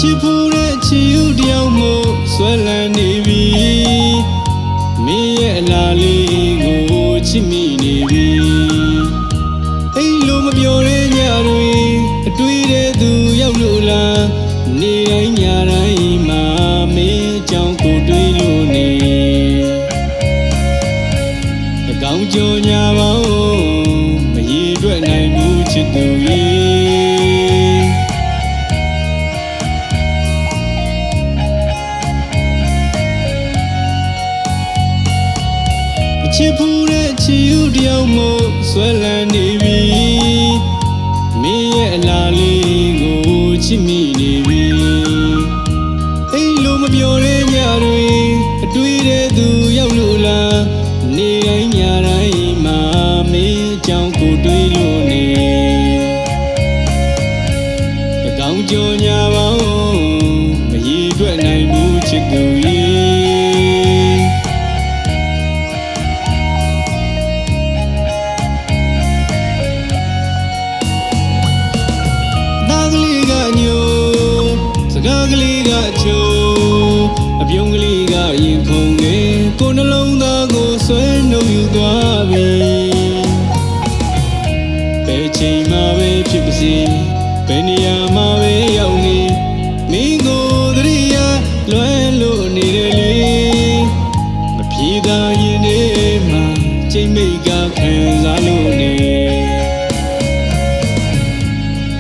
ချစ်ဖို့တဲ့ချီယူတယောက်မို့ဆွဲလန်းနေပြီမင်းရဲ့အလားလေးကိုချစ်မိနေပြီအိမ်လိုမပြောတဲ့ညတွေအတွေ့တဲ့သူရောက်လို့လားနေတိုင်းညတိုင်းမှာမင်းအကြောင်းကိုတွေးလို့နေအကောင်းကြော်ညာပေါင်းမရေတွက်နိုင်ဘူးချစ်သူရဲ့ချစ်ဖို့တဲ့ချီယူတယောက်မို့ဆွဲလန်းနေပြီမင်းရဲ့အလားလေးကိုချစ်မိနေပြီအိမ်လိုမပြောတဲ့ညတွေအတွေ့တဲ့သူရောက်လို့လားနေတိုင်းညတိုင်းမှာမင်းအကြောင်းကိုတွေးလို့နေအကောင်းကြော်ညာပေါင်းမရေတွက်နိုင်ဘူးချစ်သူရဲ့စကားကလေးကချိုးအပြုံးကလေးကရင်ခုန်နေကိုနှလုံးသားကိုဆွဲနှုတ်ယူသွားပြီဘယ်ချိန်မှပဲဖြစ်ပါစေဘယ်နေရာမှပဲရောက်နေမင်းကိုသတိရလွယ်လို့နေတယ်လေမဖြေသာရင်နေမှချိန်မိတ်ကခံစားလို့နေ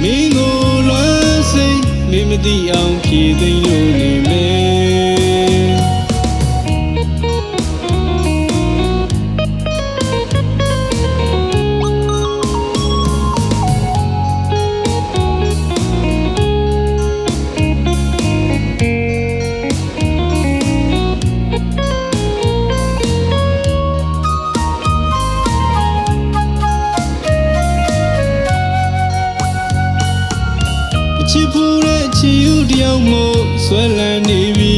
မင်းကိုလွယ်စိတ်မင်းမသိအောင်ဖြေသိမ်းလို့နေမယ်ချစ်ဖို့တဲ့ချီယူတယောက်မို့ဆွဲလန်းနေပြီ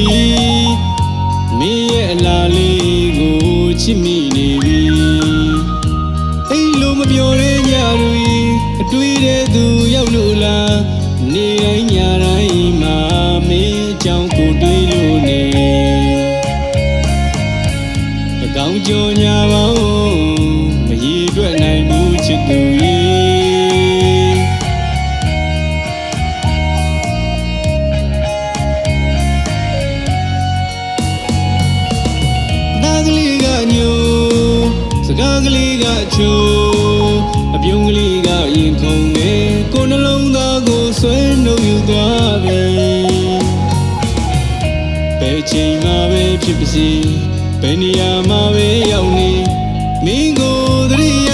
မင်းရဲ့အလားလေးကိုချစ်မိနေပြီအိမ်လိုမပြောတဲ့ညတွေအတွေ့တဲ့သူရောက်လို့လားနေတိုင်းညတိုင်းမှာမင်းအကြောင်းကိုတွေးလို့နေအကောင်းကြော်ညာပေါင်းမရေတွက်နိုင်ဘူးချစ်သူရဲ့စကားကလေးကချိုးအပြုံးကလေးကရင်ခုန်နေကိုနှလုံးသားကိုဆွဲနှုတ်ယူသွားပြီဘယ်ချိန်မှပဲဖြစ်ပါစေဘယ်နေရာမှပဲရောက်နေမင်းကိုသတိရ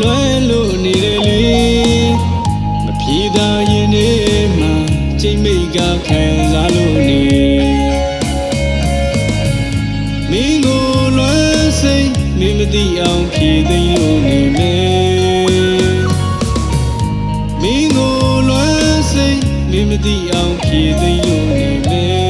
လွယ်လို့နေတယ်လေမဖြေသာရင်နေမှချိန်မိတ်ကခံစားလို့နေမင်းကိုလွယ်စိတ်မင်းမသိအောင်ဖြေသိမ်းလို့နေမယ်မင်းကိုလွယ်စိတ်မင်းမသိအောင်ဖြေသိမ်းလို့နေမယ်